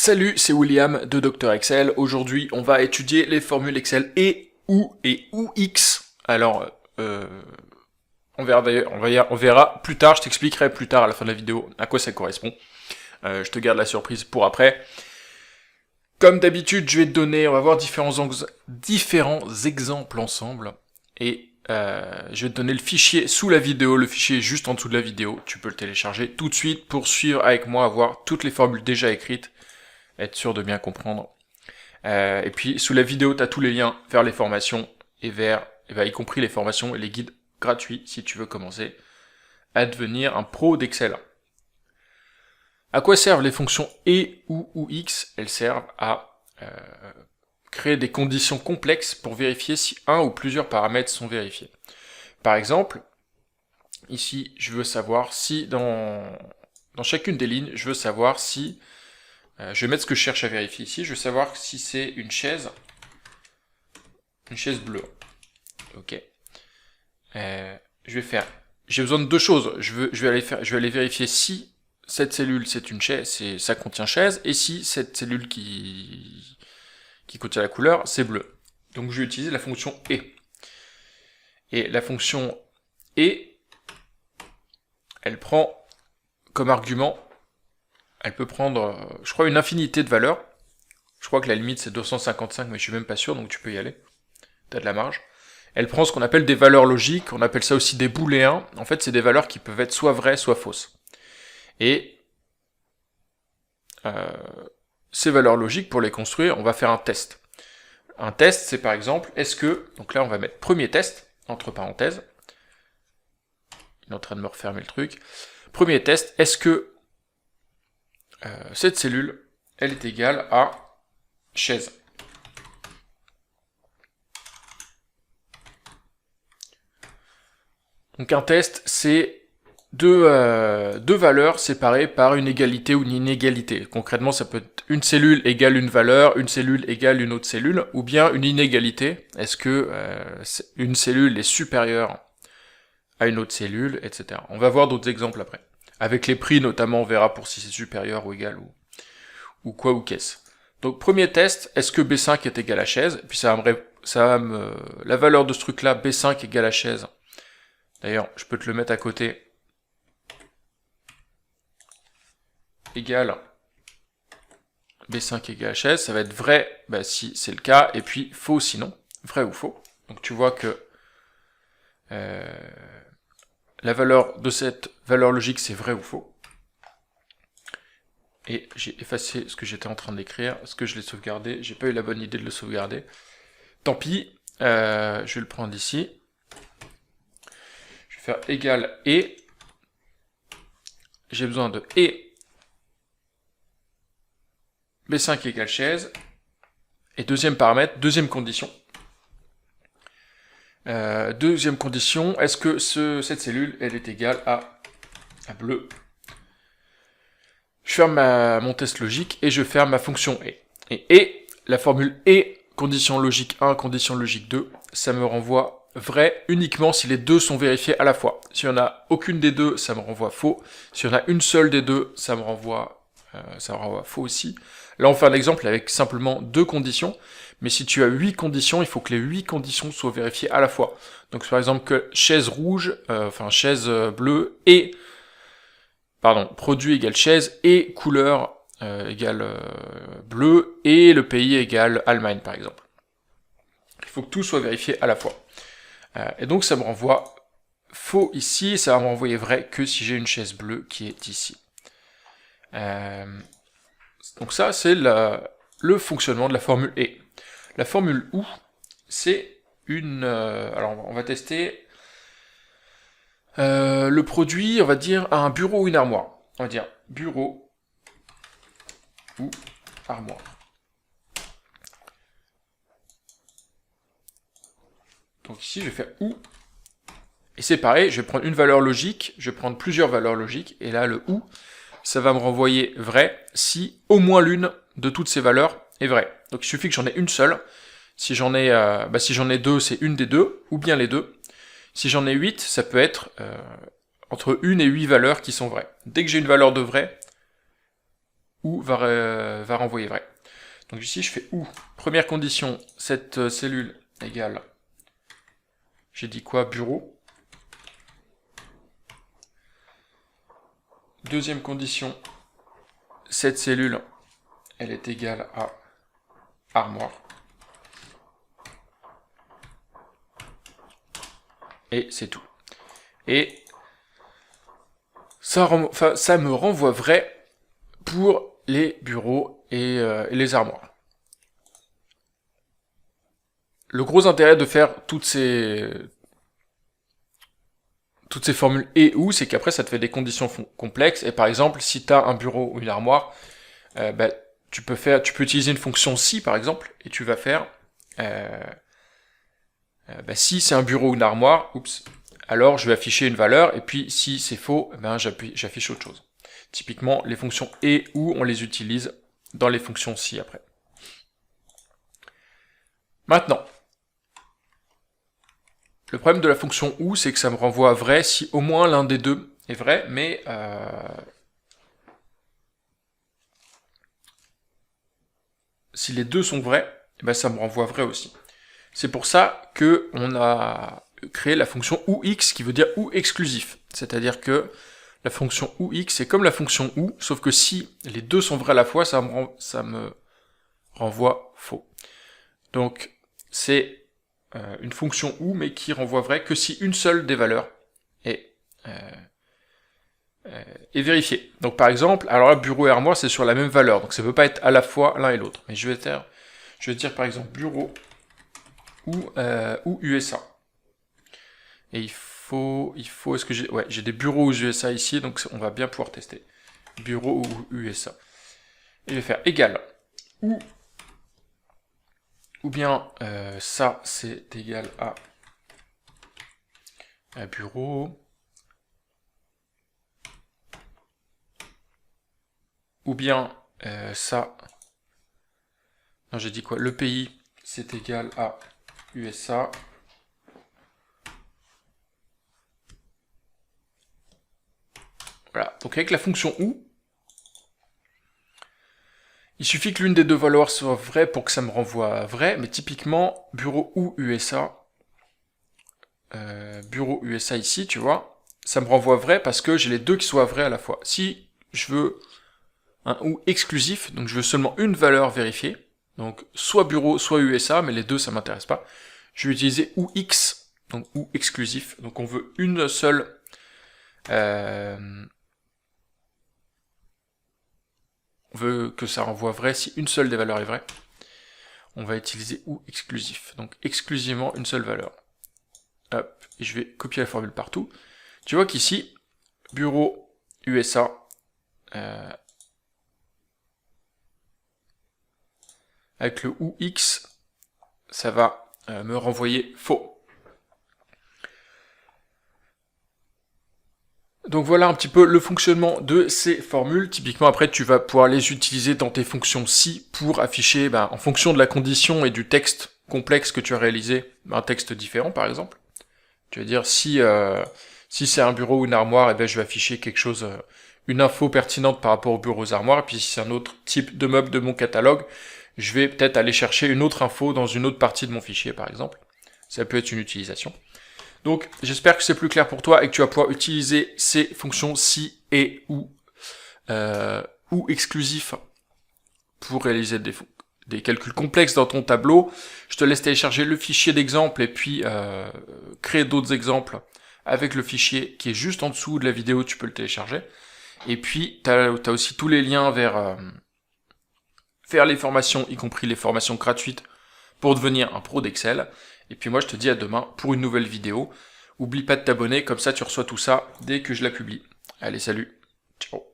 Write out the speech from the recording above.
Salut, c'est William de Dr Excel. Aujourd'hui, on va étudier les formules Excel et ou X. Alors, on verra plus tard, je t'expliquerai plus tard à la fin de la vidéo à quoi ça correspond. Je te garde la surprise pour après. Comme d'habitude, je vais te donner, on va voir différents exemples ensemble. Et je vais te donner le fichier sous la vidéo, le fichier est juste en dessous de la vidéo. Tu peux le télécharger tout de suite pour suivre avec moi, voir toutes les formules déjà écrites, être sûr de bien comprendre. Et puis sous la vidéo, tu as tous les liens vers les formations et y compris les formations et les guides gratuits si tu veux commencer à devenir un pro d'Excel. À quoi servent les fonctions et ou x? Elles servent à créer des conditions complexes pour vérifier si un ou plusieurs paramètres sont vérifiés. Par exemple, ici, je veux savoir si dans chacune des lignes, je veux savoir si je vais mettre ce que je cherche à vérifier ici. Je veux savoir si c'est une chaise bleue. Ok. J'ai besoin de deux choses. Je vais aller vérifier si cette cellule c'est une chaise, ça contient chaise, et si cette cellule qui contient la couleur c'est bleu. Donc je vais utiliser la fonction et. Et la fonction et, elle prend comme argument, elle peut prendre, je crois, une infinité de valeurs. Je crois que la limite c'est 255, mais je suis même pas sûr, donc tu peux y aller. T'as de la marge. Elle prend ce qu'on appelle des valeurs logiques, on appelle ça aussi des booléens. En fait, c'est des valeurs qui peuvent être soit vraies, soit fausses. Et ces valeurs logiques, pour les construire, on va faire un test. Un test, c'est par exemple, est-ce que, donc là on va mettre premier test, entre parenthèses, il est en train de me refermer le truc, premier test, est-ce que cette cellule, elle est égale à chaise. Donc un test, c'est deux valeurs séparées par une égalité ou une inégalité. Concrètement, ça peut être une cellule égale une valeur, une cellule égale une autre cellule, ou bien une inégalité. Est-ce que une cellule est supérieure à une autre cellule, etc. On va voir d'autres exemples après. Avec les prix notamment, on verra pour si c'est supérieur ou égal ou quoi ou qu'est-ce. Donc premier test, est-ce que B5 est égal à chaise? Et puis la valeur de ce truc-là, B5 égale à chaise. D'ailleurs, je peux te le mettre à côté. Égale B5 égale chaise, ça va être vrai si c'est le cas, et puis faux sinon, vrai ou faux. Donc tu vois que la valeur de cette valeur logique c'est vrai ou faux. Et j'ai effacé ce que j'étais en train d'écrire, parce que je l'ai sauvegardé, j'ai pas eu la bonne idée de le sauvegarder. Tant pis, je vais le prendre ici. Je vais faire égal et. J'ai besoin de et. B5 égale chaise. Et deuxième paramètre, deuxième condition. Deuxième condition, est-ce que cette cellule, elle est égale à bleu? Je ferme mon test logique et je ferme ma fonction et. Et la formule et, condition logique 1, condition logique 2, ça me renvoie vrai uniquement si les deux sont vérifiés à la fois. Si on a aucune des deux, ça me renvoie faux. Si on a une seule des deux, ça me renvoie faux aussi. Là, on fait un exemple avec simplement deux conditions, mais si tu as 8 conditions, il faut que les 8 conditions soient vérifiées à la fois. Donc, par exemple, que chaise rouge, chaise bleue et, produit égale chaise et couleur égale bleu et le pays égale Allemagne, par exemple. Il faut que tout soit vérifié à la fois. Et donc, ça me renvoie faux ici, ça va me renvoyer vrai que si j'ai une chaise bleue qui est ici. Donc ça, c'est le fonctionnement de la formule et. La formule ou, c'est une... alors, on va tester le produit, on va dire, à un bureau ou une armoire. On va dire bureau ou armoire. Donc ici, je vais faire ou. Et c'est pareil, je vais prendre une valeur logique, je vais prendre plusieurs valeurs logiques, et là, le ou, ça va me renvoyer vrai si au moins l'une de toutes ces valeurs est vraie. Donc il suffit que j'en ai une seule. Si j'en ai deux, c'est une des deux, ou bien les deux. Si j'en ai 8, ça peut être entre 1 et 8 valeurs qui sont vraies. Dès que j'ai une valeur de vrai, OU va renvoyer vrai. Donc ici, je fais OU. Première condition, cette cellule égale, j'ai dit quoi, bureau. Deuxième condition, cette cellule, elle est égale à armoire. Et c'est tout. Et ça me renvoie vrai pour les bureaux et les armoires. Le gros intérêt de faire toutes ces formules et ou, c'est qu'après ça te fait des conditions complexes. Et par exemple, si tu as un bureau ou une armoire, tu peux utiliser une fonction si par exemple, et tu vas faire si c'est un bureau ou une armoire, alors je vais afficher une valeur, et puis si c'est faux, j'affiche autre chose. Typiquement, les fonctions et ou, on les utilise dans les fonctions si après. Maintenant, le problème de la fonction ou, c'est que ça me renvoie vrai si au moins l'un des deux est vrai, mais si les deux sont vrais, ça me renvoie vrai aussi. C'est pour ça que on a créé la fonction OUX qui veut dire OU exclusif. C'est-à-dire que la fonction OUX c'est comme la fonction OU, sauf que si les deux sont vrais à la fois, ça me renvoie faux. Donc c'est une fonction OU mais qui renvoie vrai que si une seule des valeurs est vérifiée. Donc par exemple, alors là bureau et armoire c'est sur la même valeur, donc ça ne peut pas être à la fois l'un et l'autre. Mais je vais dire par exemple bureau ou USA. Et il faut, est-ce que j'ai des bureaux ou USA ici, donc on va bien pouvoir tester. Bureau ou USA. Et je vais faire égal ou bien ça c'est égal à bureau, ou bien ça, non j'ai dit quoi, le pays c'est égal à USA, voilà, donc avec la fonction OU, il suffit que l'une des deux valeurs soit vraie pour que ça me renvoie vrai, mais typiquement, bureau ou USA, bureau USA ici, tu vois, ça me renvoie vrai parce que j'ai les deux qui soient vrais à la fois. Si je veux un OU exclusif, donc je veux seulement une valeur vérifiée, donc soit bureau, soit USA, mais les deux ça m'intéresse pas, je vais utiliser OUX, donc OU exclusif, donc on veut une seule on veut que ça renvoie vrai si une seule des valeurs est vraie. On va utiliser OU exclusif, donc exclusivement une seule valeur. Hop, et je vais copier la formule partout. Tu vois qu'ici, bureau USA, avec le OUX, ça va me renvoyer faux. Donc voilà un petit peu le fonctionnement de ces formules. Typiquement après tu vas pouvoir les utiliser dans tes fonctions si pour afficher en fonction de la condition et du texte complexe que tu as réalisé, un texte différent par exemple. Tu vas dire si c'est un bureau ou une armoire, je vais afficher quelque chose, une info pertinente par rapport aux bureaux aux armoires, et puis si c'est un autre type de meuble de mon catalogue, je vais peut-être aller chercher une autre info dans une autre partie de mon fichier par exemple. Ça peut être une utilisation. Donc, j'espère que c'est plus clair pour toi et que tu vas pouvoir utiliser ces fonctions si et ou exclusifs pour réaliser des calculs complexes dans ton tableau. Je te laisse télécharger le fichier d'exemple et puis créer d'autres exemples avec le fichier qui est juste en dessous de la vidéo, tu peux le télécharger. Et puis, tu as aussi tous les liens vers les formations, y compris les formations gratuites pour devenir un pro d'Excel. Et puis moi je te dis à demain pour une nouvelle vidéo. Oublie pas de t'abonner, comme ça tu reçois tout ça dès que je la publie. Allez, salut, ciao.